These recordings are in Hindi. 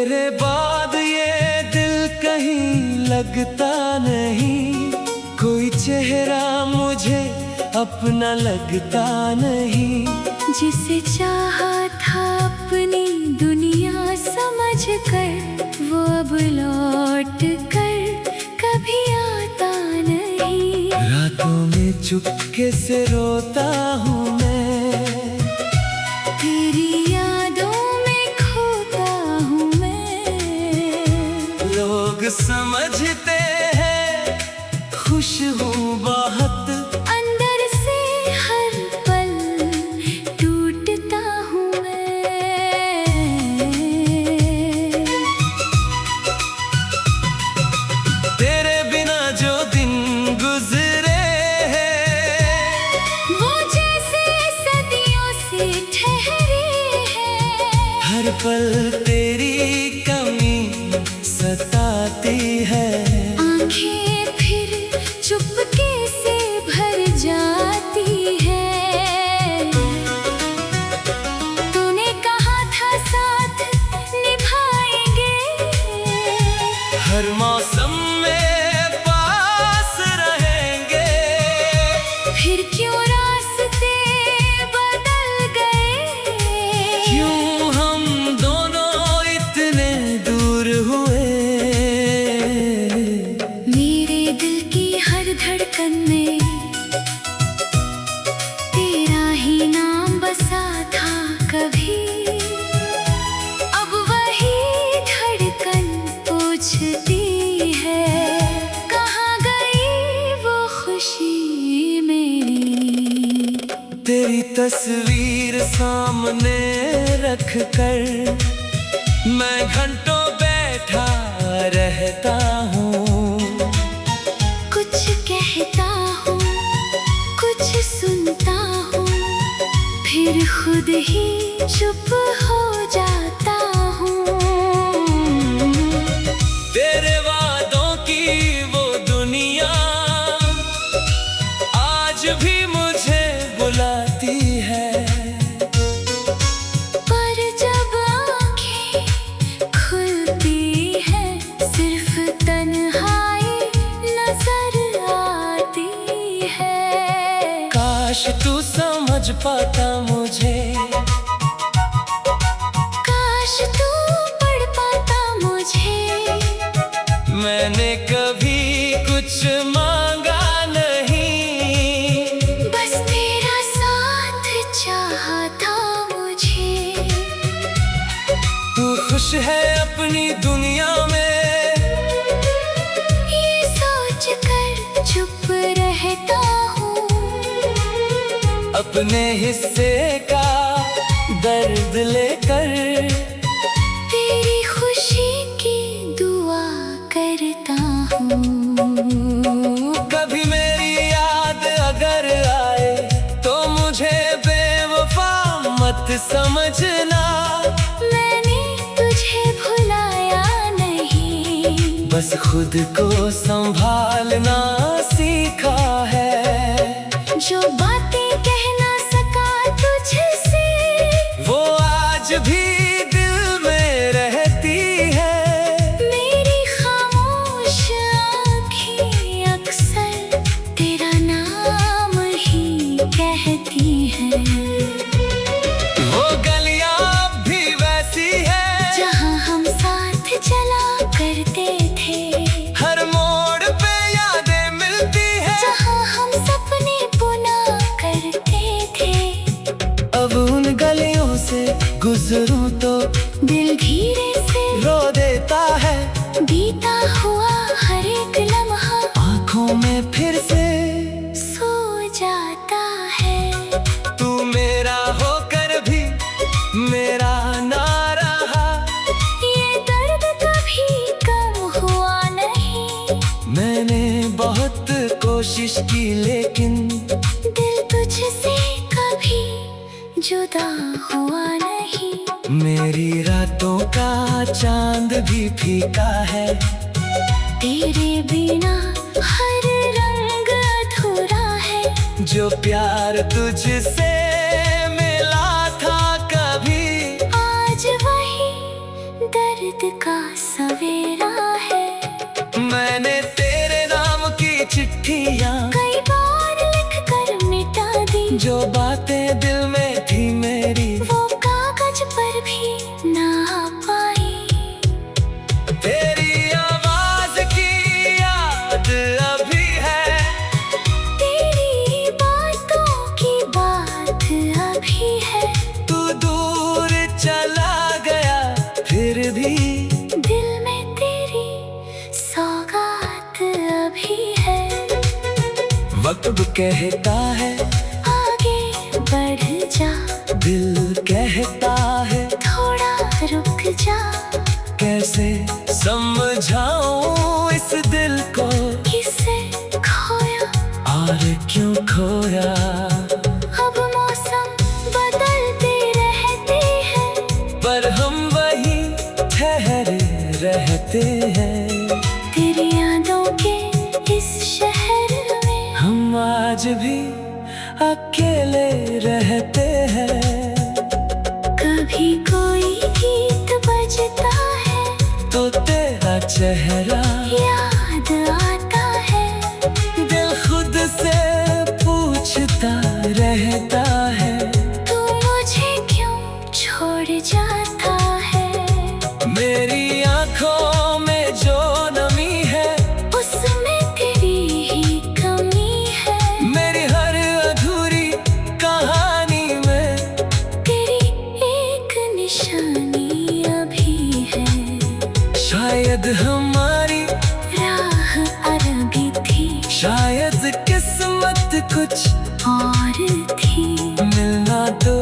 तेरे बाद ये दिल कहीं लगता नहीं, कोई चेहरा मुझे अपना लगता नहीं। जिसे चाहा था अपनी दुनिया समझ कर, वो अब लौट कर कभी आता नहीं। रातों में चुपके से रोता हूँ मैं, तेरी यादों में खोता हूँ मैं। लोग समझते हैं खुश हूँ बहुत, अंदर से हर पल टूटता हूँ मैं। तेरे बिना जो दिन गुजरे हैं, वो जैसे सदियों से ठहरे हैं। हर पल तेरी कमी सताती है। आंखें फिर चुपके से भर जाती है। तूने कहा था साथ निभाएंगे, हर मौसम में पास रहेंगे। फिर क्यों रास्ते बदल गए? क्यों हम दोनों इतने दूर हुए? मेरे दिल की हर धड़कन में तेरा ही नाम बसा था कभी। अब वही धड़कन पूछती है, कहाँ गई वो खुशी मेरी? तेरी तस्वीर सामने रख कर मैं घंटों बैठा रहता हूँ। कुछ कहता हूँ, कुछ सुनता हूँ, फिर खुद ही चुप हो जाता हूँ। तेरे वादों की वो दुनिया आज भी मुझे बुलाती है। पर जब आँखें खुलती है, सिर्फ तन्हाई नजर आती है। काश तू समझ पाता मुझे, काश तू पढ़ पाता मुझे। मैंने कभी कुछ मांगा नहीं, बस तेरा साथ चाहा था मुझे। तू खुश है अपनी दुनिया में, ये सोच कर चुप रहता हूँ। अपने हिस्से का दर्द लेकर तेरी खुशी की दुआ करता हूँ। कभी मेरी याद अगर आए तो मुझे बेवफा मत समझना। मैंने तुझे भुलाया नहीं, बस खुद को संभालना सीखा है। जो बातें कह ना सका तुझसे, वो आज भी दिल में रहती है। मेरी खामोश आँखें अक्सर तेरा नाम ही कहती हैं। वो गलियां अब भी वैसी है जहाँ हम साथ चला करते थे, हर मोड़ पे यादें मिलती है। जहाँ हम सपने बुना करते थे। अब उन गलियों से गुजरूं तो दिल धीरे से रो देता है। बीता हुआ हर एक लम्हा आंखों में फिर से सो जाता है। तू मेरा होकर भी मेरा ना रहा। ये दर्द कभी कम हुआ नहीं। मैंने बहुत कोशिश की लेकिन दिल तुझसे कभी जुदा हुआ नहीं। मेरी रातों का चांद भी फीका है। तेरे बिना हर रंग अधूरा है। जो प्यार तुझसे मिला था कभी, आज वही दर्द दर्द का सवेरा है। मैंने तेरे नाम की चिट्ठियाँ कई बार लिख कर मिटा दी, जो बातें दिल में थी मेरी वो कागज पर भी ना आ पाई। तेरी आवाज की याद अभी है, तेरी बातों की बात अभी है। तू दूर चला गया फिर भी दिल में तेरी सौगात अभी है। वक्त कहता है आगे बढ़ जा, दिल कहता है थोड़ा रुक जा। कैसे समझाऊं इस दिल को, किसे खोया और क्यों खोया। अब मौसम बदलते रहते हैं, पर हम वही ठहरे रहते हैं। तेरी यादों के इस शहर में हम आज भी अकेले रहते हैं। कभी कोई गीत बजता है तो तेरा चेहरा याद आता है। दिल खुद से पूछता रहता है, तू मुझे क्यों छोड़ जाता है। मेरी आंखों में जो नमी है उसमें तेरी ही कमी है। मेरी हर अधूरी कहानी में तेरी एक निशानी अभी है। शायद हमारी राह अरबी थी, शायद किस्मत कुछ और थी, मिलना तो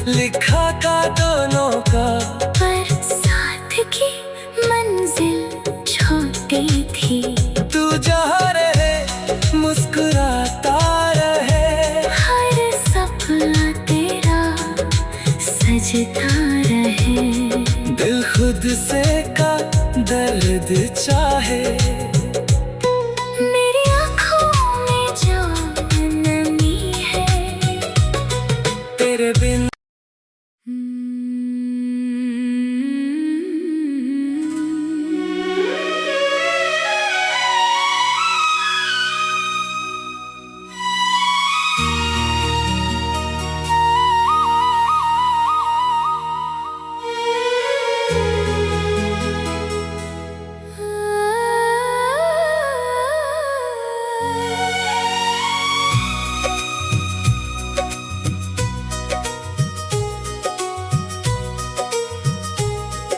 लिखा का दोनों का। पर साथ की मंजिल छोटी थी। तू जहाँ रहे मुस्कुराता रहे, हर सपना तेरा सजता रहे। दिल खुद से का दर्द चाहे। मेरी आँखों में जो नमी है, तेरे बिन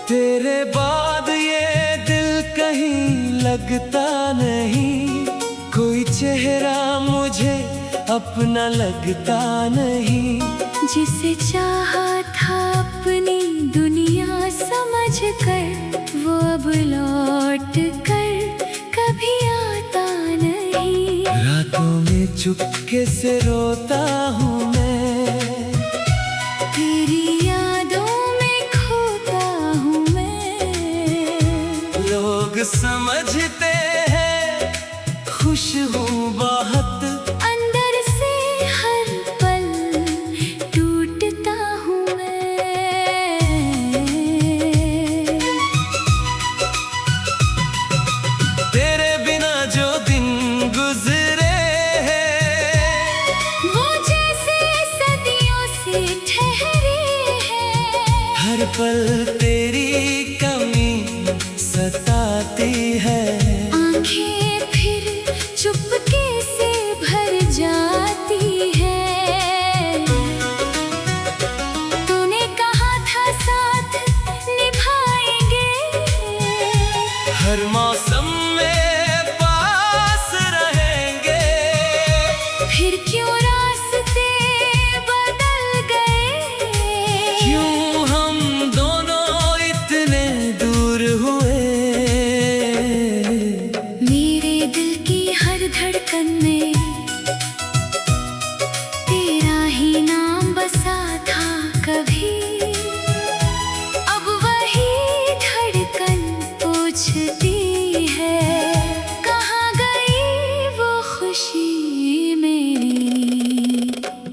तेरे बाद ये दिल कहीं लगता नहीं, कोई चेहरा मुझे अपना लगता नहीं। जिसे चाहा था अपनी दुनिया समझ कर, वो अब लौट कर कभी आता नहीं। रातों में चुपके से रोता हूँ मैं, तेरी यादों में खोता हूँ मैं। लोग समझते हैं खुश हूँ बहुत, अंदर से हर पल टूटता हूँ मैं। तेरे बिना जो दिन गुजरे हैं, वो जैसे सदियों से ठहरे हैं। हर पल तेरी कमी सताती है। आंखें फिर चुपके से भर जाती है। तूने कहा था साथ निभाएंगे, हर मौसम में पास रहेंगे। फिर क्यों रास्ते बदल गए। क्यों हम दोनों इतने दूर हुए। मेरे दिल की हर धड़कन में तेरा ही नाम बसा था कभी। अब वही धड़कन पूछती है, कहाँ गई वो खुशी मेरी।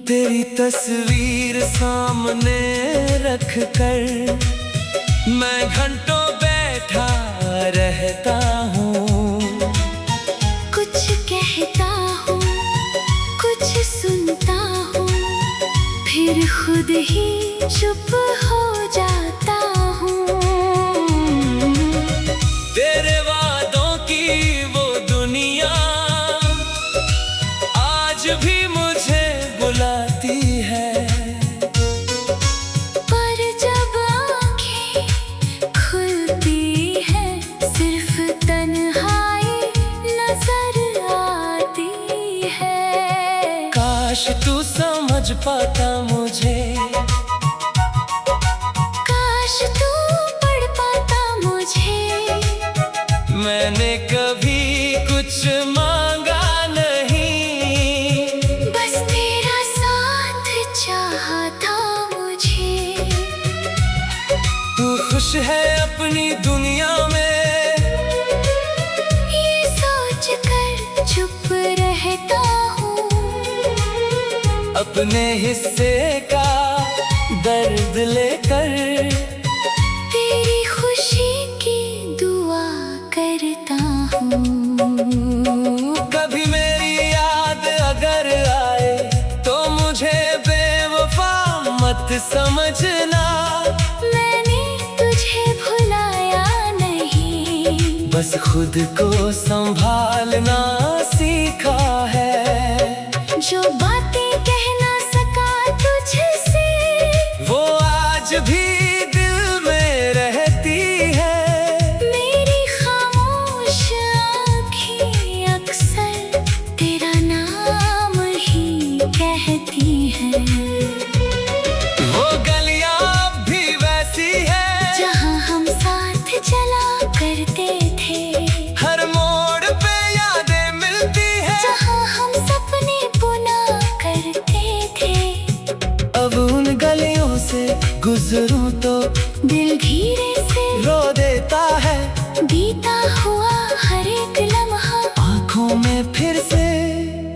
तेरी तस्वीर सामने रख कर मैं घंटों बैठा रहता हूँ। कुछ कहता हूँ, कुछ सुनता हूँ, फिर खुद ही चुप हो जाता हूँ। तेरे वादों की वो दुनिया आज भी मुझे बुलाती है। पर जब आँखें खुलती है, सिर्फ तन्हाई नजर आती है। काश तू समझ पाता मुझे, काश तू पढ़ पाता मुझे। मैंने कभी कुछ मांगा नहीं, बस तेरा साथ चाहा था मुझे। तू खुश है अपनी दुनिया में, ये सोच कर चुप रहता हूँ। अपने हिस्से का दर्द लेकर तेरी खुशी की दुआ करता हूँ। कभी मेरी याद अगर आए तो मुझे बेवफा मत समझना। मैंने तुझे भुलाया नहीं, बस खुद को संभालना सीखा है। जो बातें कह ना सका तुझसे, वो आज भी दिल में रहती है। मेरी खामोश आँखें अक्सर तेरा नाम ही कहती हैं। वो गलियां अब भी वैसी है जहाँ हम साथ चला करते थे, हर मोड़ पे यादें मिलती है। जहाँ हम सपने बुना करते थे। अब उन गलियों से गुजरूं तो दिल धीरे से रो देता है। बीता हुआ हर एक लम्हा आँखों में फिर से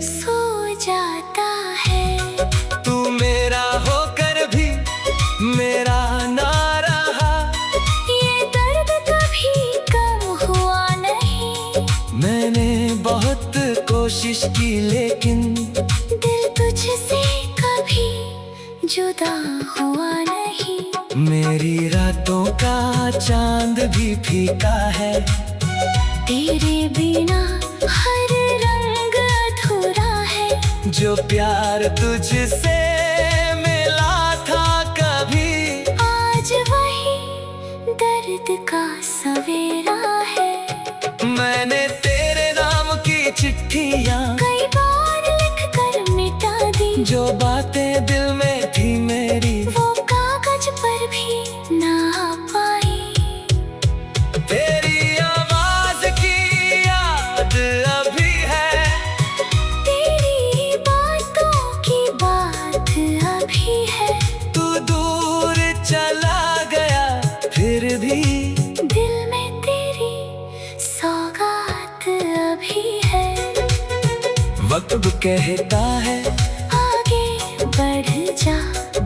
सो जाता है। तू मेरा होकर भी मेरा ना रहा। ये दर्द कभी कम हुआ नहीं। मैंने बहुत कोशिश की लेकिन दिल तुझसे कभी जुदा हुआ नहीं। मेरी रातों का चांद भी फीका है। तेरे बिना हर रंग अधूरा है। जो प्यार तुझसे मिला था कभी, आज वही दर्द का सवेरा है। मैंने तेरे नाम की चिट्ठियाँ कई बार लिख कर मिटा दी। जो बातें दिल में थी मेरी, वो कागज पर भी ना आ पाई। तेरी आवाज की याद अभी है। तेरी बातों की बात अभी है। तू दूर चला गया फिर भी दिल में तेरी सौगात अभी है। वक्त कहता है आगे बढ़ जा,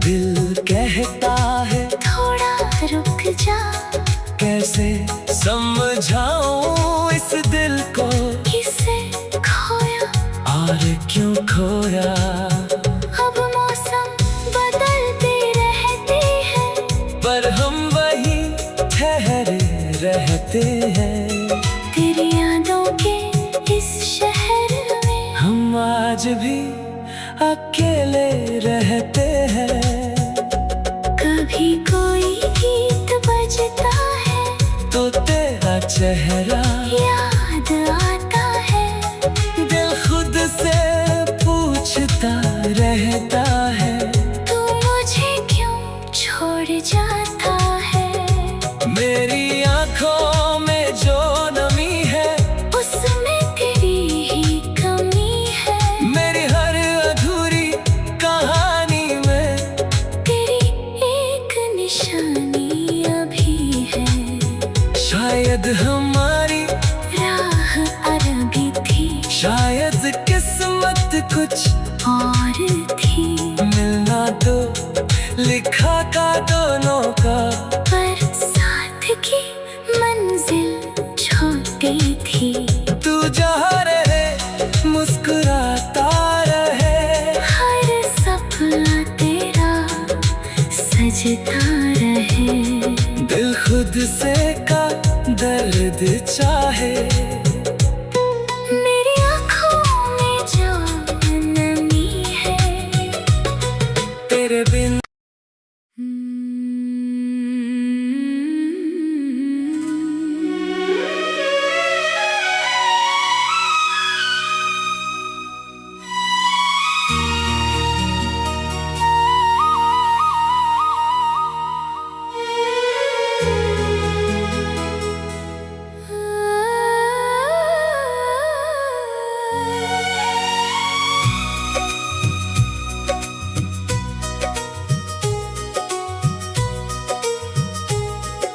दिल कहता है थोड़ा रुक जा। कैसे समझाऊं इस दिल को, किसे खोया और क्यों खोया। अब मौसम बदलते रहते हैं, पर हम वही ठहरे रहते हैं। तेरी यादों के इस शहर में हम आज भी अकेले रहते हैं। कभी कोई गीत बजता है तो तेरा चेहरा याद आता है। दिल खुद से पूछता रहता है। तू मुझे क्यों छोड़ जाता है। मेरी आंखों में जो नमी है, उसमें तेरी ही कमी है। मेरी हर अधूरी कहानी में तेरी एक निशानी अभी है। शायद हमारी राह अरबी थी, शायद किस्मत कुछ और थी। मिलना तो लिखा का दोनों का, पर साथ की मंजिल मंजिल छोटी थी। तू जहाँ रहे मुस्कुराता रहे, हर सपना तेरा सजता रहे। दिल खुद से का दर्द चाहे, मेरी आँखों में जो नमी है तेरे बिन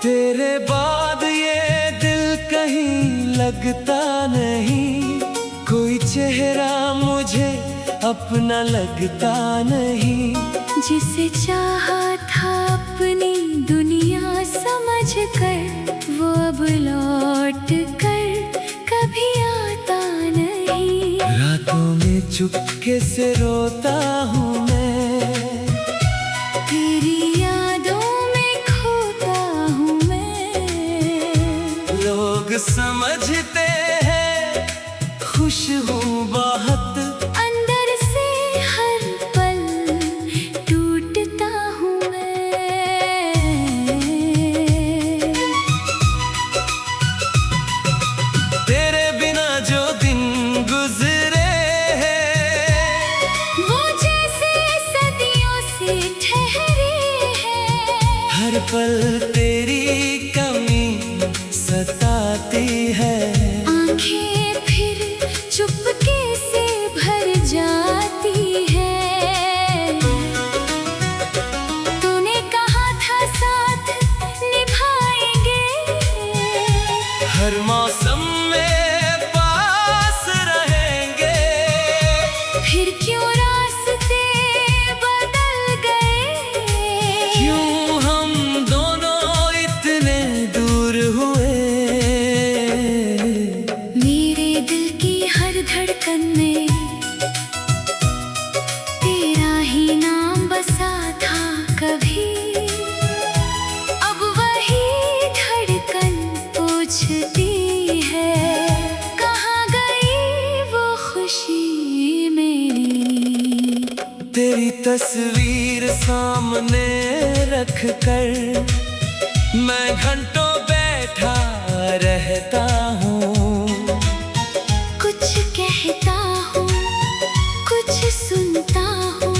तेरे बाद ये दिल कहीं लगता नहीं, कोई चेहरा मुझे अपना लगता नहीं। जिसे चाहा था अपनी दुनिया समझ कर, वो अब लौट कर कभी आता नहीं। रातों में चुपके से रोता हूँ मैं, तेरी यादों में खोता हूँ मैं। लोग समझते हैं खुश हूँ बहुत, अंदर से हर पल टूटता हूँ मैं। तेरे बिना जो दिन गुजरे हैं, वो जैसे सदियों से ठहरे हैं। हर पल तेरी कमी सताती है। आंखें फिर चुपके से भर जाती है। तूने कहा था साथ निभाएंगे, हर मौसम में पास रहेंगे। फिर क्यों रास्ते बदल गए? क्यों हम दोनों इतने दूर हुए? मेरे दिल की हर धड़कन में तेरा ही नाम बसा था कभी। अब वही धड़कन पूछती है, कहाँ गई वो खुशी मेरी? तेरी तस्वीर सामने रख कर मैं घंटों बैठा रहता हूँ। कुछ कहता हूँ, कुछ सुनता हूँ,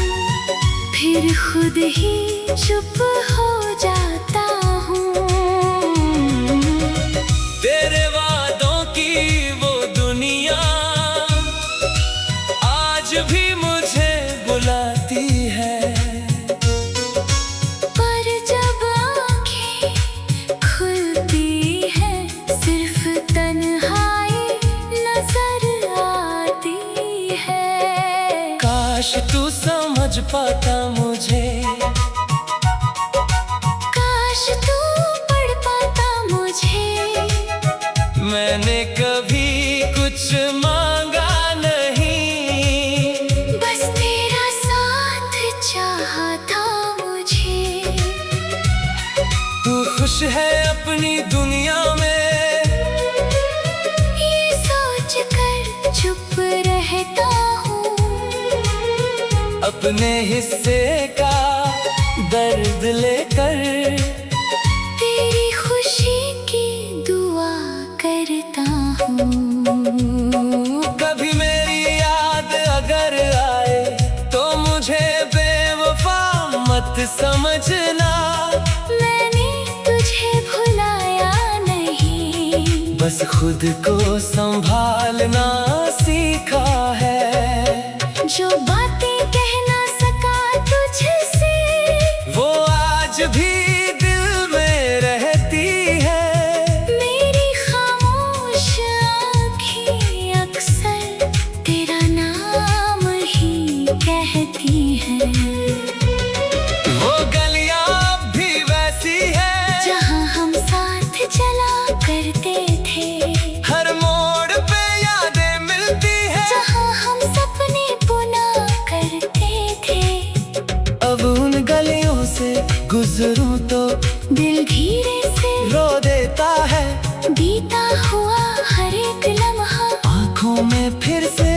फिर खुद ही चुप हो जाता हूँ। तेरे वादों की वो दुनिया आज भी मुझे बुलाती है। पर जब आँखें खुलती है, सिर्फ तन्हाई नजर आती है। काश तू समझ पाता मुझे, काश तू पढ़ पाता मुझे। मैंने कभी कुछ मांगा नहीं, बस तेरा साथ चाहा था मुझे। तू खुश है अपनी दुनिया में, ये सोच कर चुप रहता हूँ। अपने हिस्से का दर्द लेकर तेरी खुशी की दुआ करता हूँ। कभी मेरी याद अगर आए तो मुझे बेवफा मत समझना। मैंने तुझे भुलाया नहीं, बस खुद को संभालना सीखा है। जो बातें कह ना सका तुझसे, वो आज भी दिल में रहती है। मेरी खामोश आँखें अक्सर तेरा नाम ही कहती हैं। वो गलियां भी वैसी है जहाँ हम साथ चला करते हूँ तो दिल धीरे से रो देता है। बीता हुआ हर एक लम्हा आँखों में फिर से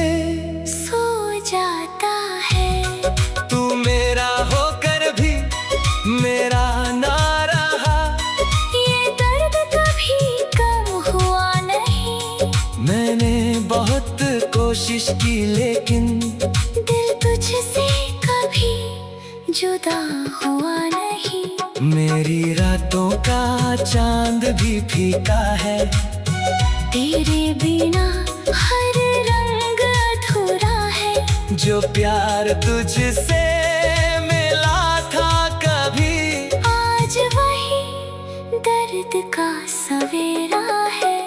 सो जाता है। तू मेरा होकर भी मेरा ना रहा। ये दर्द कभी कम हुआ नहीं। मैंने बहुत कोशिश की लेकिन दिल तुझसे कभी जुदा हुआ नहीं। मेरी रातों का चांद भी फीका है। तेरे बिना हर रंग अधूरा है। जो प्यार तुझसे मिला था कभी, आज वही दर्द का सवेरा है।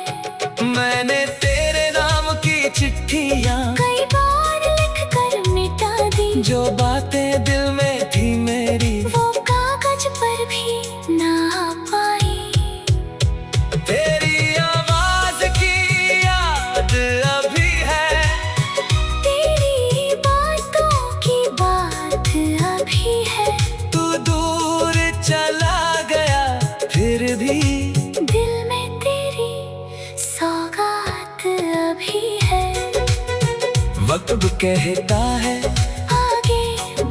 मैंने तेरे नाम की चिट्ठियाँ कई बार लिख कर मिटा दी। जो बातें दिल में थी मेरी वो कागज पर भी ना आ पाई। तेरी आवाज की याद अभी है। तेरी बातों की बात अभी है। तू दूर चला गया फिर भी दिल में तेरी सौगात अभी है। वक्त कहता है आगे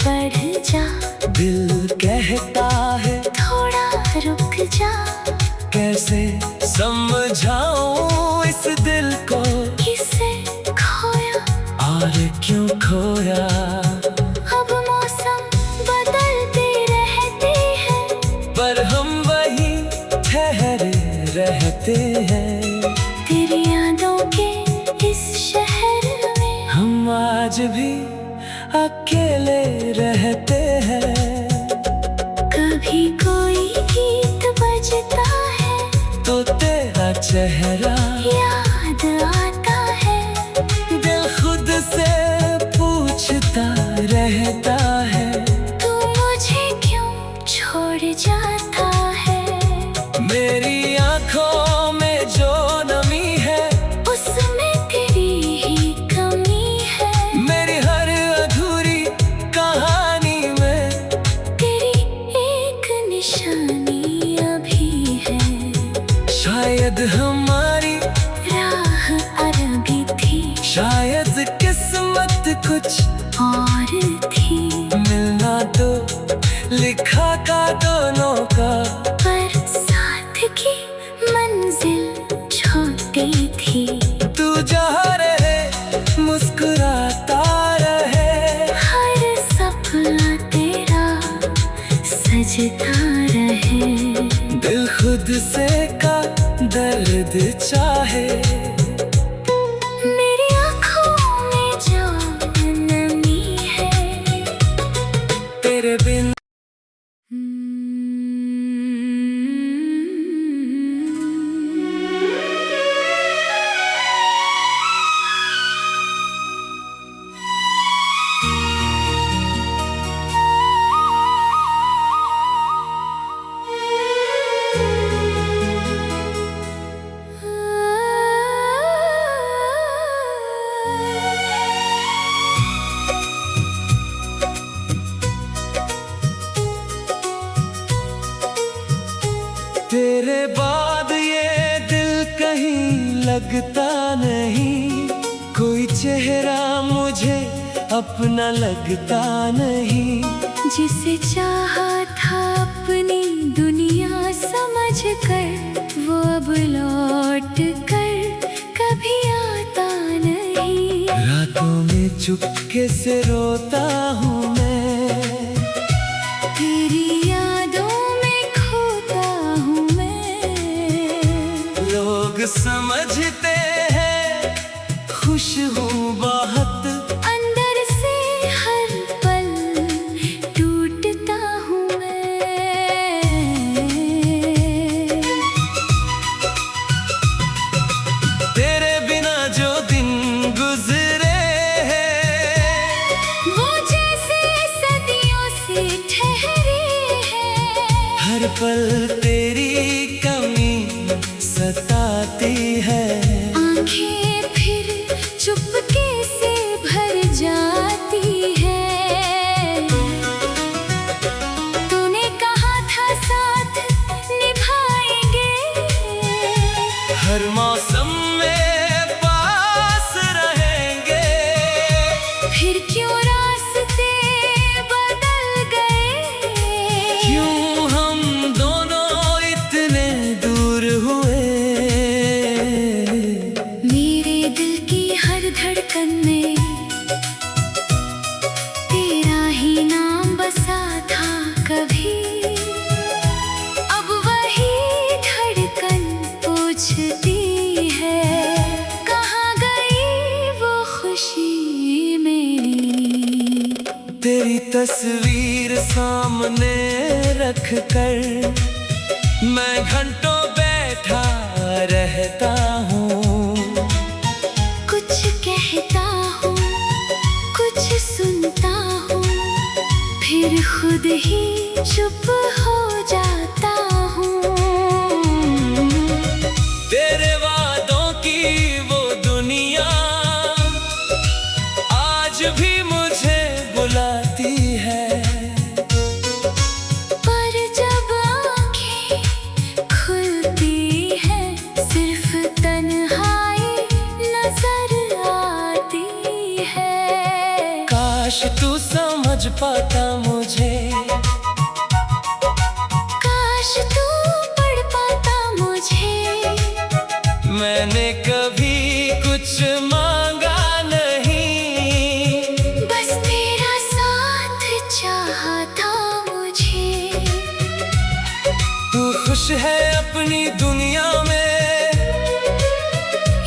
बढ़ जा, दिल कहता है थोड़ा रुक जा। कैसे समझाऊं इस दिल को, किसे खोया और क्यों खोया। अब मौसम बदलते रहते हैं, पर हम वहीं ठहरे रहते हैं। तेरी यादों के इस शहर में हम आज भी अकेले रहते हैं। कभी कोई गीत बजता है तो तेरा चेहरा याद आता है। दिल खुद से पूछता रहता है। तू मुझे क्यों छोड़ जाता है। मेरी आँखों में जो नमी है उसमें तेरी ही कमी है। मेरी हर अधूरी कहानी में तेरी एक निशानी अभी है। शायद हमारी राह अरबी थी, शायद किस्मत कुछ और थी। मिलना तो लिखा का दोनों का, पर साथ की मंजिल छोटी थी। तू जहाँ रहे मुस्कुराता रहे। हर सपना तेरा सजता रहे। दिल खुद से का दर्द चाहे। मेरी आँखों में जो नमी है, तेरे बिन तेरे बाद ये दिल कहीं लगता नहीं। कोई चेहरा मुझे अपना लगता नहीं। जिसे चाहा था अपनी दुनिया समझ कर, वो अब लौट कर कभी आता नहीं। रातों में चुपके से रोता हूँ मैं। तेरी यादों में खोता हूँ मैं। लोग समझते हैं खुश हूँ बहुत, अंदर से हर पल टूटता हूँ मैं। तेरे बिना जो दिन गुजरे हैं वो जैसे सदियों से ठहरे हैं। हर पल तेरी कमी सताती है। आंखें फिर चुपके से भर जाती है। तूने कहा था तस्वीर सामने रख कर मैं घंटों बैठा रहता हूँ। कुछ कहता हूँ, कुछ सुनता हूँ, फिर खुद ही चुप हो जाता हूँ। तेरे वादों की वो दुनिया आज भी मुझे बुलाती है। पर जब आँखें खुलती है सिर्फ तन्हाई नजर आती है। काश तू समझ पाता मुझे, काश तू पढ़ पाता मुझे। मैंने कभी कुछ मांगा नहीं, बस तेरा साथ चाहा था मुझे। तू खुश है अपनी दुनिया में,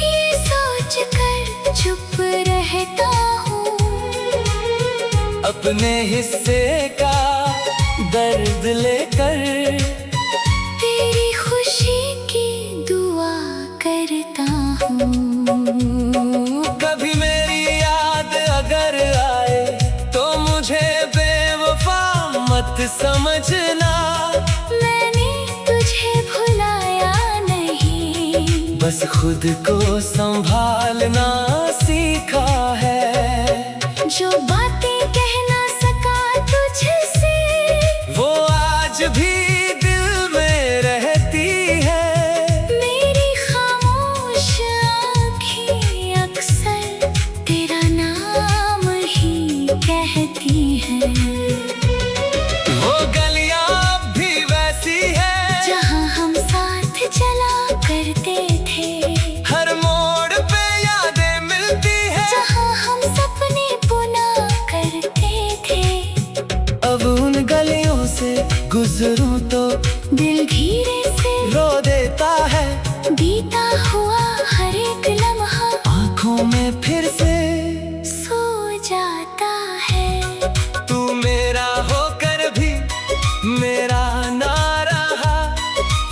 ये सोच कर चुप रहता हूँ। अपने हिस्से का दर्द लेकर तेरी खुशी की दुआ करता हूँ। कभी मेरी याद अगर आए तो मुझे बेवफा मत समझना। मैंने तुझे भुलाया नहीं, बस खुद को संभालना सीखा है। जो बातें कह ना सका तुझसे वो आज भी दिल में रहती है। मेरी खामोश आँखें अक्सर तेरा नाम ही कहती हैं। वो गलियां अब भी वैसी है जहाँ हम साथ चला करते थे, हर मोड़ पे यादें मिलती है। जहाँ हम सपने बुना करते थे। अब उन गलियों से गुजरूं तो दिल धीरे से रो देता है। बीता हुआ हर एक लम्हा आंखों में फिर से सो जाता है। तू मेरा होकर भी मेरा ना रहा।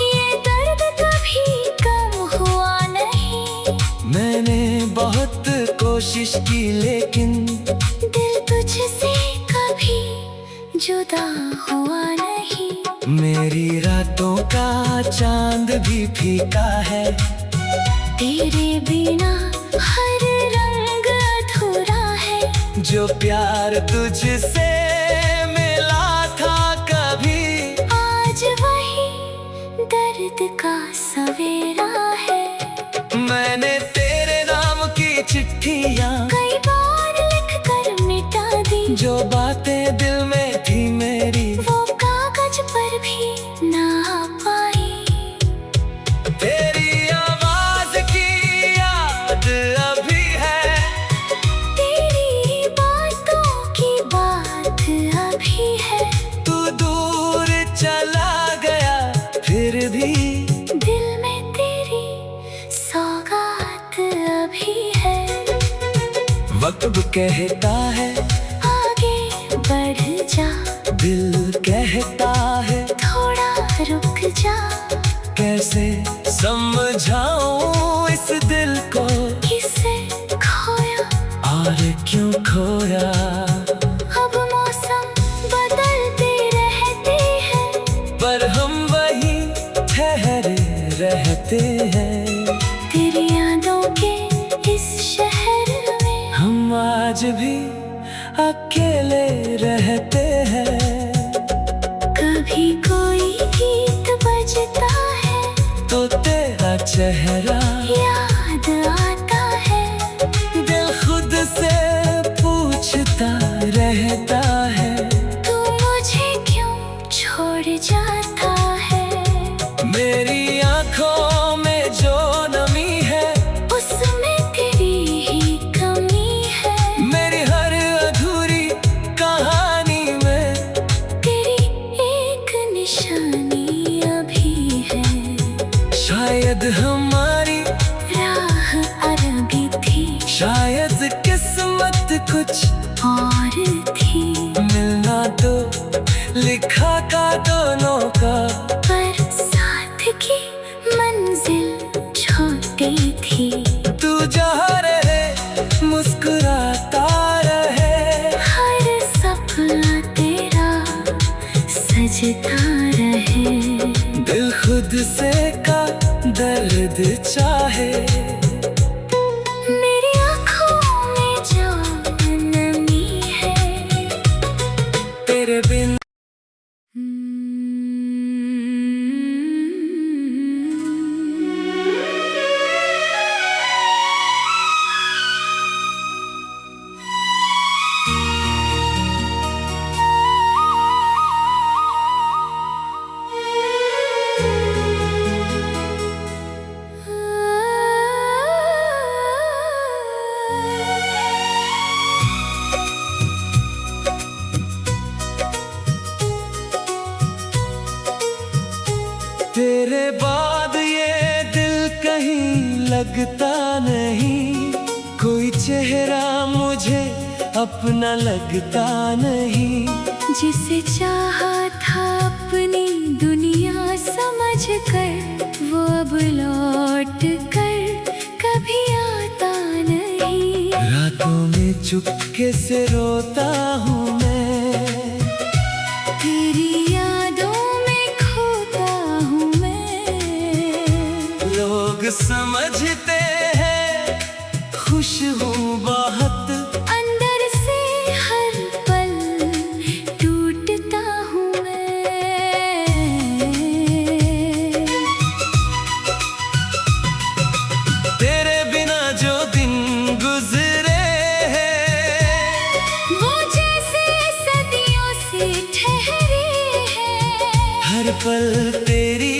ये दर्द कभी कम हुआ नहीं। मैंने बहुत कोशिश की लेकिन दिल तुझसे कभी जुदा हुआ नहीं। मेरी रातों का चांद भी फीका है। तेरे बिना हर रंग अधूरा है। जो प्यार तुझसे मिला था कभी आज वही दर्द का सवेरा है। मैंने तेरे नाम की चिट्ठियाँ कई बार लिख कर मिटा दी। जो बातें दिल में थी मेरी वो कागज पर भी ना आ पाई। तेरी आवाज की याद अभी है। तेरी बातों की बात अभी है। तू दूर चला गया फिर भी दिल में तेरी सौगात अभी है। वक्त कहता है आगे बढ़ जा, दिल कहता है थोड़ा रुक जा। कैसे समझाऊं इस दिल को, किसे खोया और क्यों खोया। अब मौसम बदलते रहते हैं, पर हम वही ठहरे रहते हैं। तेरी यादों के इस शहर में हम आज भी अकेले रहते हैं। कभी कोई गीत बजता है तो तेरा चेहरा याद आता है। दिल खुद से पूछता रहता है। तू मुझे क्यों छोड़ जाता है। मेरी आंखों में जो नमी है उसमें तेरी ही कमी है। मेरी हर अधूरी कहानी में तेरी एक निशानी अभी है। शायद हमारी राह अरबी थी, शायद किस्मत कुछ और थी। मिलना लिखा का दोनों का, पर साथ की मंजिल छोटी थी। तू जहाँ रहे मुस्कुराता रहे, हर सपना तेरा सजता रहे। दिल खुद से का दर्द चाहे, मेरी आँखों में जो नमी है, तेरे बिन तेरे बाद ये दिल कहीं लगता नहीं, कोई चेहरा मुझे अपना लगता नहीं। जिसे चाहा था अपनी दुनिया समझ कर, वो अब लौट कर कभी आता नहीं। रातों में चुपके से रोता हूँ मैं, तेरी यादों में खोता हूँ मैं। लोग समझते हैं खुश हूँ बहुत, अंदर से हर पल टूटता हूँ मैं। तेरे बिना जो दिन गुजरे हैं, वो जैसे सदियों से ठहरे हैं। हर पल तेरी